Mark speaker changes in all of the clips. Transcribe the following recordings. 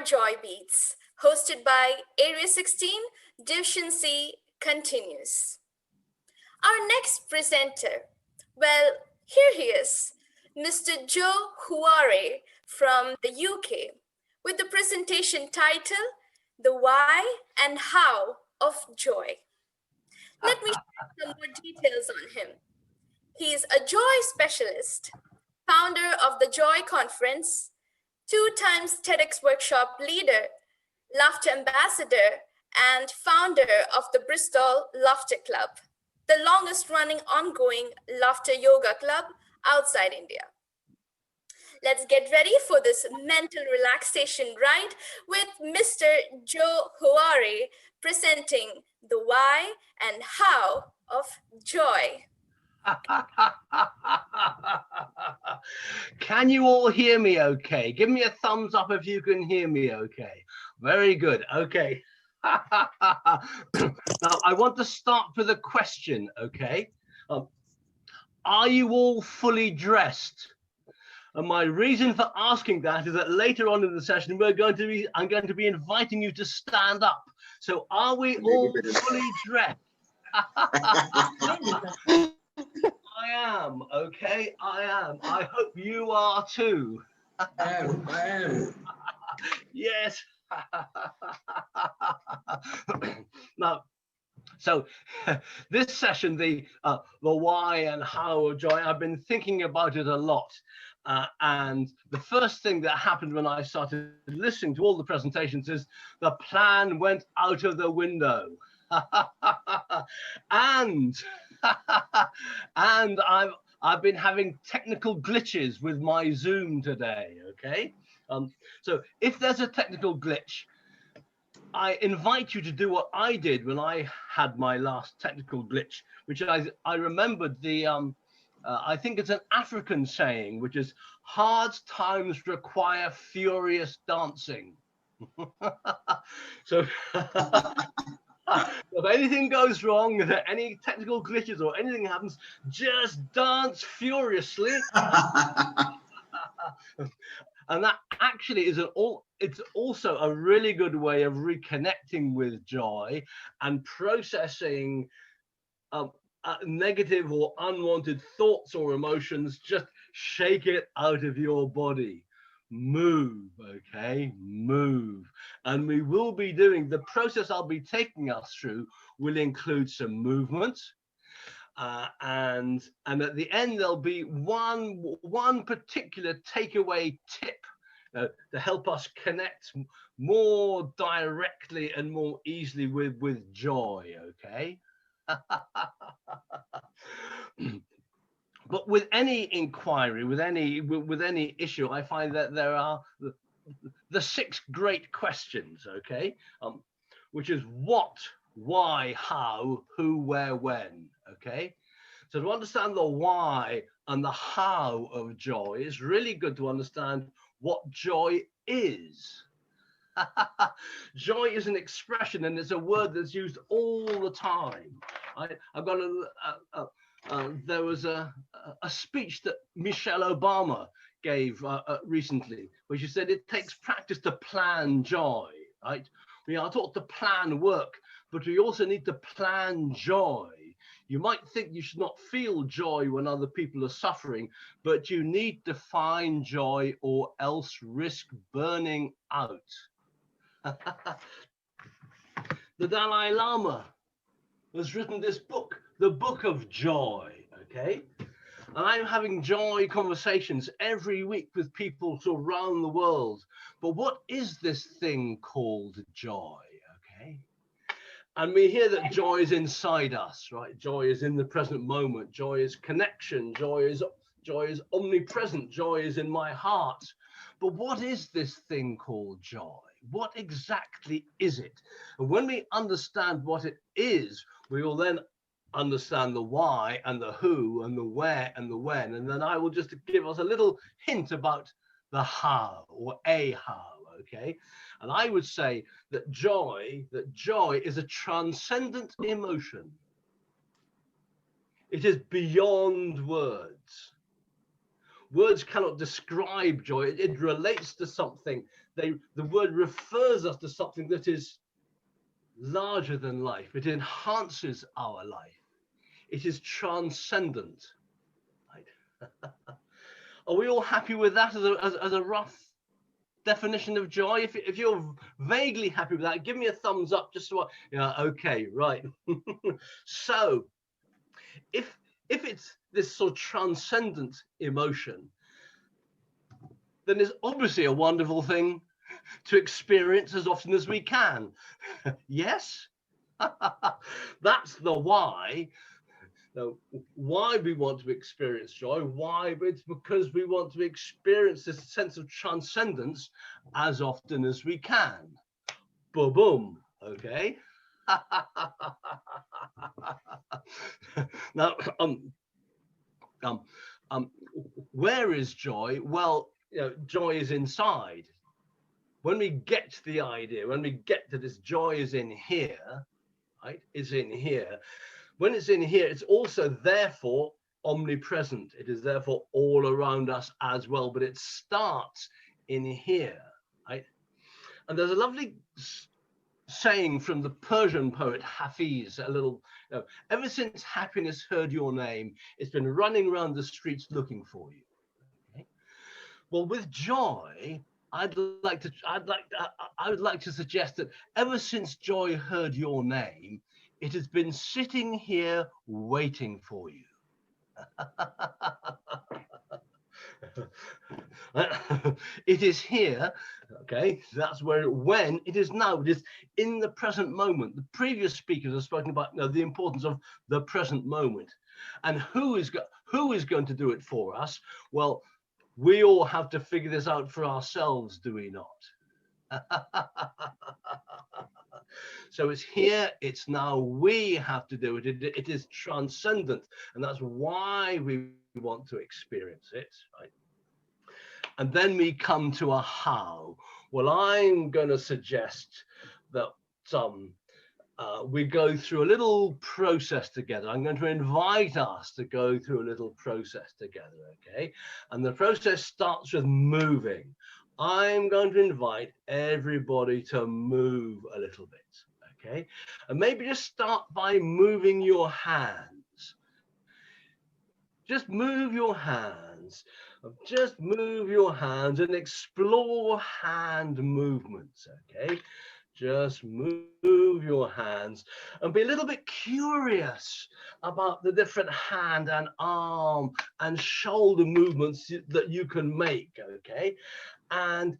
Speaker 1: Joy Beats, hosted by Area 16, Div C continues. Our next presenter, well, here he is, Mr. Joe Hoare from the UK, with the presentation title, The Why and How of Joy. Let me share some more details on him. He is a joy specialist, founder of the Joy Conference, 2 times TEDx workshop leader, laughter ambassador, and founder of the Bristol Laughter Club, the longest running ongoing laughter yoga club outside India. Let's get ready for this mental relaxation ride with Mr. Joe Hoare presenting the why and how of joy.
Speaker 2: Can you all hear me okay? Give me a thumbs up if you can hear me okay. Very good. Okay. Now, I want to start with a question, okay? Are you all fully dressed? And my reason for asking that is that later on in the session, I'm going to be inviting you to stand up. So are we all fully dressed? I am, okay, I am. I hope you are too.
Speaker 3: I am.
Speaker 2: Yes. Now, so this session, the why and how of joy, I've been thinking about it a lot. And the first thing that happened when I started listening to all the presentations is the plan went out of the window. and I've been having technical glitches with my Zoom today, okay? So if there's a technical glitch, I invite you to do what I did when I had my last technical glitch, which I remembered the, I think it's an African saying, which is hard times require furious dancing. So if anything goes wrong, if any technical glitches or anything happens, just dance furiously. And that actually is it's also a really good way of reconnecting with joy and processing negative or unwanted thoughts or emotions. Just shake it out of your body. Move, okay, move. And we will be doing, the process I'll be taking us through will include some movement, and at the end there'll be one particular takeaway tip to help us connect more directly and more easily with joy, okay? But with any inquiry, with any issue, I find that there are the 6 great questions, okay? Which is what, why, how, who, where, when, okay? So to understand the why and the how of joy, it's really good to understand what joy is. Joy is an expression, and it's a word that's used all the time. I've got there was a speech that Michelle Obama gave recently, where she said it takes practice to plan joy, right? We are taught to plan work, but we also need to plan joy. You might think you should not feel joy when other people are suffering, but you need to find joy or else risk burning out. The Dalai Lama has written this book, The Book of Joy, okay? And I'm having joy conversations every week with people around the world. But what is this thing called joy, okay? And we hear that joy is inside us, right? Joy is in the present moment. Joy is connection. Joy is omnipresent. Joy is in my heart. But what is this thing called joy? What exactly is it? And when we understand what it is, we will then understand the why and the who and the where and the when. And then I will just give us a little hint about the how, or a how, okay? And I would say that joy is a transcendent emotion. It is beyond words. Words cannot describe joy. It relates to something the word refers us to something that is larger than life. It enhances our life. It is transcendent. Right? Are we all happy with that as a rough definition of joy? If you're vaguely happy with that, give me a thumbs up just so okay, right. So if it's this sort of transcendent emotion, then it's obviously a wonderful thing to experience as often as we can. Yes. That's the why. Why we want to experience joy. Why? It's because we want to experience this sense of transcendence as often as we can. Boom, boom. Okay. Now, where is joy? Well, joy is inside. When we get to the idea, when we get to this, joy is in here, right? It's in here. When it's in here, it's also therefore omnipresent. It is therefore all around us as well, but it starts in here, right? And there's a lovely saying from the Persian poet Hafiz, ever since happiness heard your name, it's been running around the streets looking for you. Okay? Well, with joy, I would like to suggest that ever since joy heard your name, it has been sitting here waiting for you. It is here, okay? That's where when it is now. It is in the present moment. The previous speakers have spoken about the importance of the present moment, and who is going to do it for us? Well, we all have to figure this out for ourselves, do we not? So it's here, it's now, we have to do it. It is transcendent, and that's why we want to experience it, right? And then we come to a how. Well, I'm going to suggest that we go through a little process together. I'm going to invite us to go through a little process together, okay? And the process starts with moving. I'm going to invite everybody to move a little bit, okay? And maybe just start by moving your hands. Just move your hands. Just move your hands and explore hand movements, okay? Just move your hands and be a little bit curious about the different hand and arm and shoulder movements that you can make, okay? And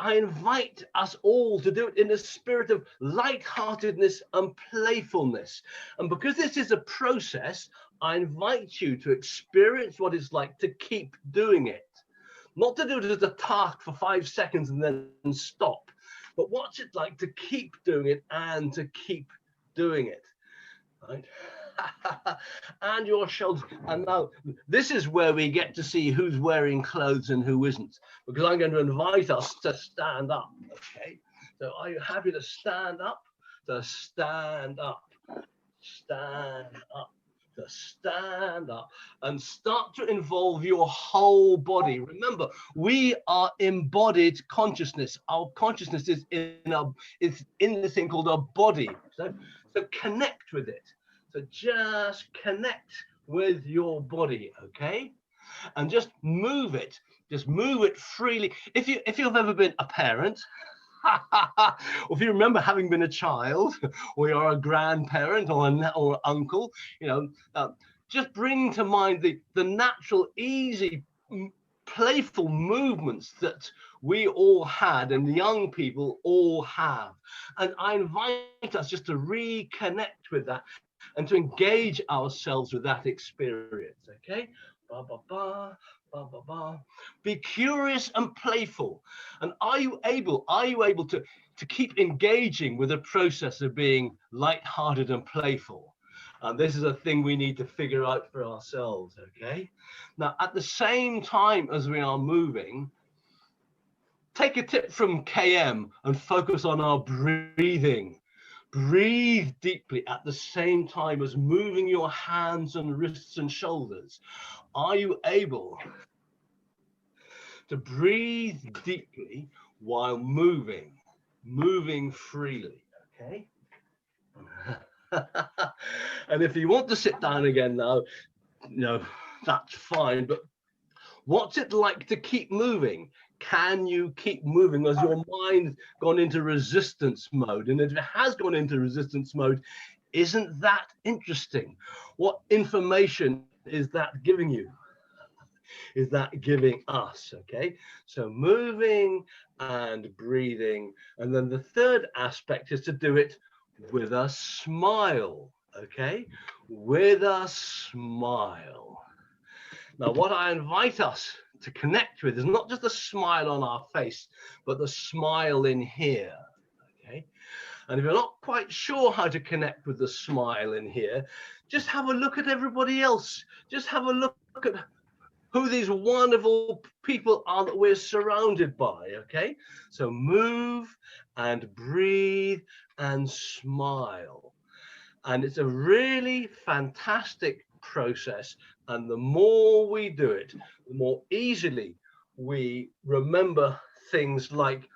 Speaker 2: I invite us all to do it in a spirit of lightheartedness and playfulness. And because this is a process, I invite you to experience what it's like to keep doing it. Not to do it as a task for 5 seconds and then stop, but what's it like to keep doing it and to keep doing it, right? And your shoulders. And now this is where we get to see who's wearing clothes and who isn't, because I'm going to invite us to stand up, okay? So are you happy to stand up? To stand up, stand up, to stand up, and start to involve your whole body. Remember, we are embodied consciousness. Our consciousness is in this thing called a body. So connect with it. So just connect with your body, okay? And just move it. Just move it freely. If you've ever been a parent, or if you remember having been a child, or you're a grandparent or an uncle, just bring to mind the natural, easy, playful movements that we all had and the young people all have. And I invite us just to reconnect with that and to engage ourselves with that experience, okay? Ba, ba, ba, ba, ba, ba. Be curious and playful. And are you able to keep engaging with the process of being lighthearted and playful? And this is a thing we need to figure out for ourselves, okay? Now, at the same time as we are moving, take a tip from KM and focus on our breathing. Breathe deeply at the same time as moving your hands and wrists and shoulders. Are you able to breathe deeply while moving freely, okay? And if you want to sit down again now, that's fine, but what's it like to keep moving? Can you keep moving? Has your mind gone into resistance mode? And if it has gone into resistance mode, isn't that interesting? What information is that giving you? Is that giving us? Okay, so moving and breathing. And then the third aspect is to do it with a smile. Okay, with a smile. Now, what I invite us to connect with is not just a smile on our face, but the smile in here. Okay, and if you're not quite sure how to connect with the smile in here, just have a look at everybody else. Just have a look at who these wonderful people are that we're surrounded by, okay? So move and breathe and smile. And it's a really fantastic process. And the more we do it, the more easily we remember things like,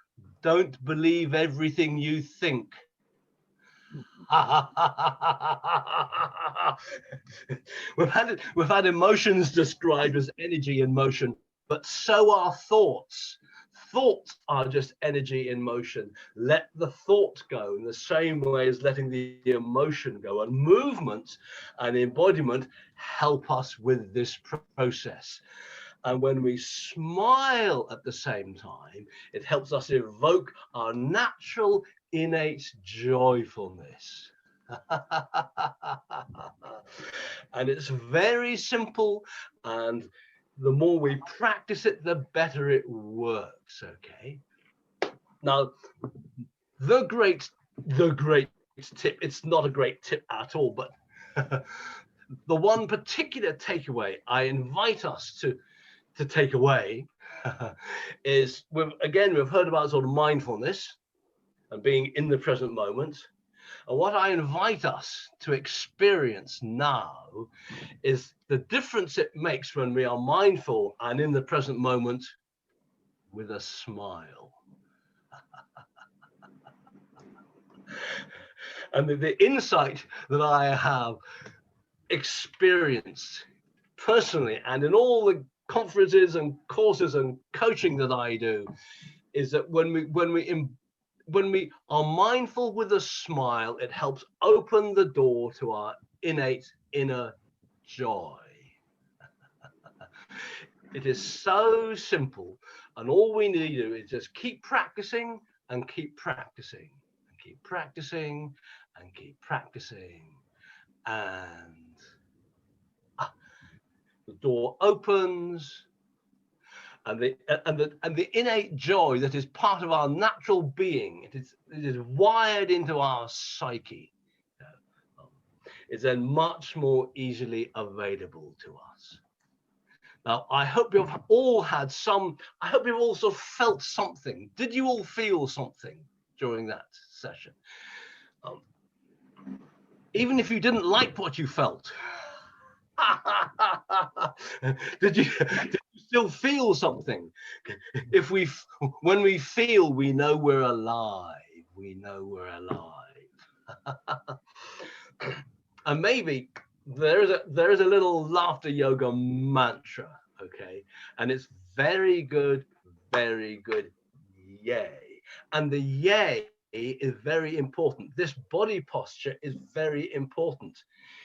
Speaker 2: don't believe everything you think. We've had emotions described as energy in motion, but so are thoughts. Thoughts are just energy in motion. Let the thought go in the same way as letting the emotion go. And movement and embodiment help us with this process. And when we smile at the same time, it helps us evoke our natural innate joyfulness. And it's very simple, and the more we practice it, the better it works. Okay, now the great tip, it's not a great tip at all, but the one particular takeaway I invite us to take away is, we've heard about sort of mindfulness and being in the present moment. And what I invite us to experience now is the difference it makes when we are mindful and in the present moment with a smile. And the insight that I have experienced personally and in all the conferences and courses and coaching that I do is that when we are mindful with a smile, it helps open the door to our innate inner joy. It is so simple, and all we need to do is just keep practicing and keep practicing and keep practicing and keep practicing, and the door opens. And the innate joy that is part of our natural being, it is wired into our psyche, is then much more easily available to us. Now, I hope you've all had I hope you've also felt something. Did you all feel something during that session? Even if you didn't like what you felt, did you still feel something? When we feel, we know we're alive. We know we're alive. And maybe there is a little laughter yoga mantra, okay? And it's very good, yay. And the yay is very important. This body posture is very important.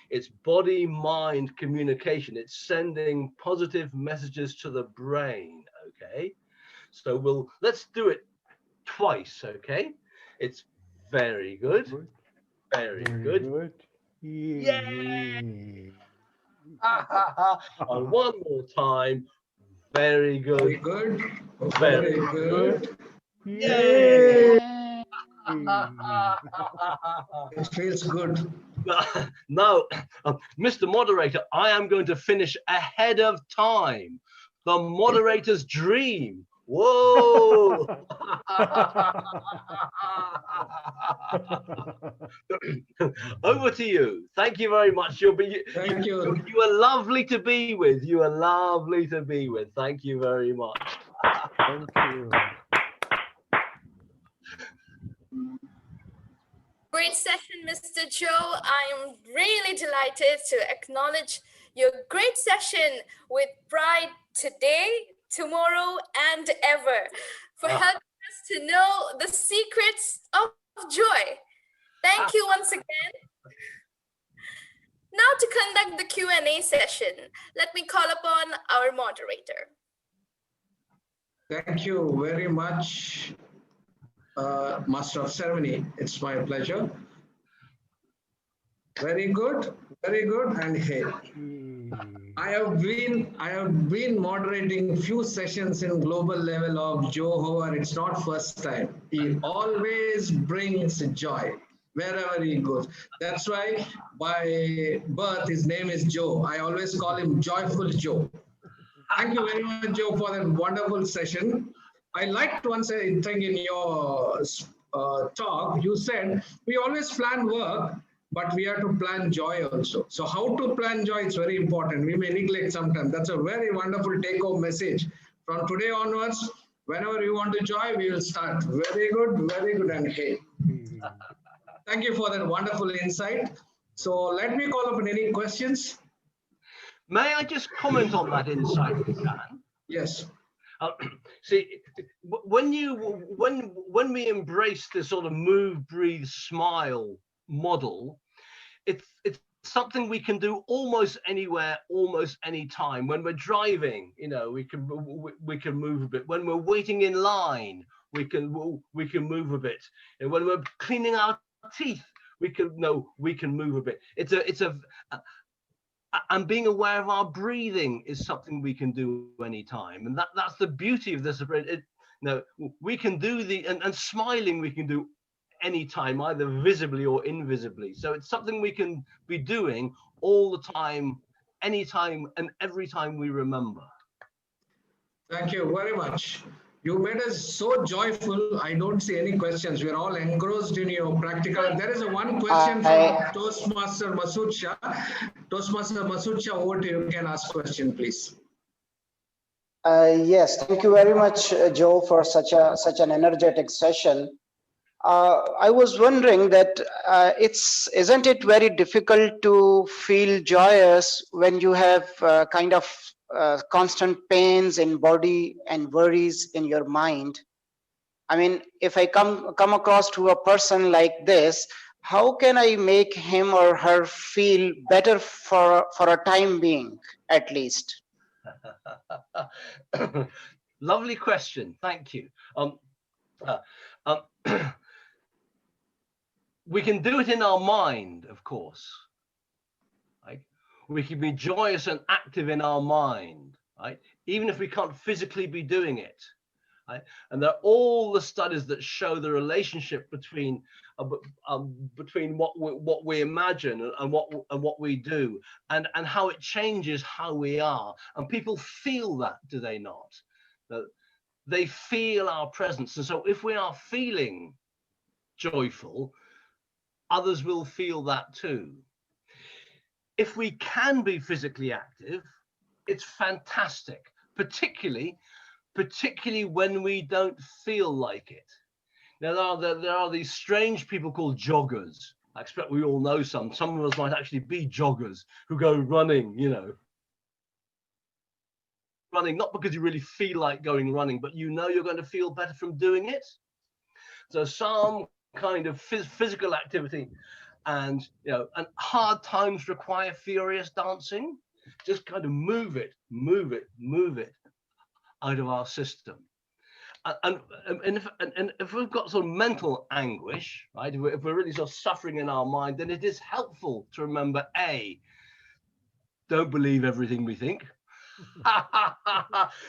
Speaker 2: It's body-mind communication. It's sending positive messages to the brain, okay? So let's do it twice, okay? It's very good, very good. Yay! And one more time, very good.
Speaker 3: Very good.
Speaker 2: Very
Speaker 3: Very good.
Speaker 2: Yay!
Speaker 3: It feels good.
Speaker 2: Now, Mr. Moderator, I am going to finish ahead of time. The moderator's dream. Whoa! Over to you. Thank you very much.
Speaker 3: Thank you.
Speaker 2: You are lovely to be with. You are lovely to be with. Thank you very much.
Speaker 4: Thank you.
Speaker 1: Great session, Mr. Joe. I am really delighted to acknowledge your great session with pride today, tomorrow, and ever for helping us to know the secrets of joy. Thank you once again. Now to conduct the Q&A session, let me call upon our moderator.
Speaker 3: Thank you very much, Master of Ceremony. It's my pleasure. Very good, and hey. I have been moderating few sessions in global level of Joe Hoare. It's not first time. He always brings joy wherever he goes. That's why by birth his name is Joe. I always call him Joyful Joe. Thank you very much, Joe, for that wonderful session. I liked one thing in your talk. You said we always plan work, but we have to plan joy also. So how to plan joy is very important. We may neglect sometimes. That's a very wonderful take-home message. From today onwards, whenever you want to joy, we will start. Very good, and hey. Thank you for that wonderful insight. So let me call upon any questions.
Speaker 2: May I just comment on that insight, Dan?
Speaker 3: Yes.
Speaker 2: See, when we embrace this sort of move, breathe, smile model, it's something we can do almost anywhere, almost any time. When we're driving, you know, we can move a bit. When we're waiting in line, we can move a bit. And when we're cleaning our teeth, we can move a bit. And being aware of our breathing is something we can do anytime, and that's the beauty of this. We can do and smiling we can do anytime, either visibly or invisibly. So it's something we can be doing all the time, anytime, and every time we remember.
Speaker 3: Thank you very much. You made us so joyful. I don't see any questions. We're all engrossed in your practical. There is one question from Toastmaster Masood Shah. Toastmaster Masood Shah, over to you. You can ask question, please.
Speaker 5: Yes, thank you very much, Joe, for such an energetic session. I was wondering that isn't it very difficult to feel joyous when you have kind of constant pains in body and worries in your mind? I mean, if I come across to a person like this, how can I make him or her feel better for a time being, at least?
Speaker 2: Lovely question. Thank you. We can do it in our mind, of course. Right? We can be joyous and active in our mind, right? Even if we can't physically be doing it. Right? And there are all the studies that show the relationship between what we imagine and what we do, and how it changes how we are. And people feel that, do they not? That they feel our presence. And so if we are feeling joyful, others will feel that too. If we can be physically active, it's fantastic, particularly when we don't feel like it. Now, there are these strange people called joggers. I expect we all know some. Some of us might actually be joggers who go running, you know. Running, not because you really feel like going running, but you know you're going to feel better from doing it. So some kind of physical activity, and and hard times require furious dancing. Just kind of move it out of our system. And if we've got some mental anguish, right, if we're really sort of suffering in our mind, then it is helpful to remember, A, don't believe everything we think.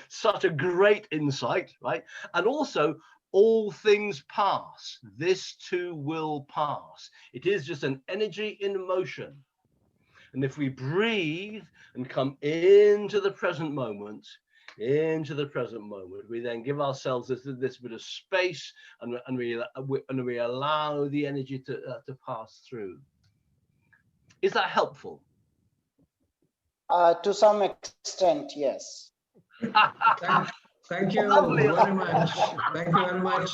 Speaker 2: Such a great insight, right? And also, all things pass. This too will pass. It is just an energy in motion. And if we breathe and come into the present moment, we then give ourselves this bit of space, and we allow the energy to pass through. Is that helpful?
Speaker 5: To some extent, yes.
Speaker 3: Thank you
Speaker 2: Lovely.
Speaker 3: very much. Thank you very much,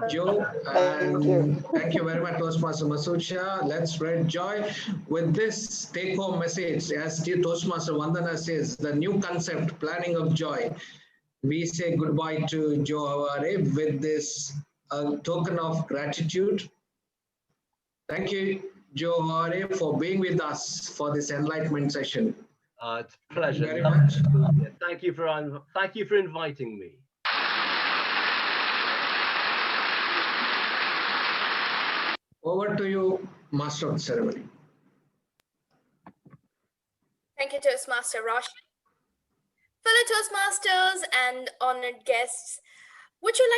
Speaker 3: Joe.
Speaker 5: Thank you.
Speaker 3: And thank you very much, Toastmaster Masood Shah. Let's spread joy with this take-home message. As Toastmaster Vandana says, the new concept, planning of joy. We say goodbye to Joe Hoare with this token of gratitude. Thank you, Joe Hoare, for being with us for this enlightenment session.
Speaker 2: It's a pleasure.
Speaker 3: Very much.
Speaker 2: Yeah, thank you for inviting me.
Speaker 3: Over to you, Master of the Ceremony.
Speaker 1: Thank you, Toastmaster Roshan. Fellow Toastmasters and honored guests, would you like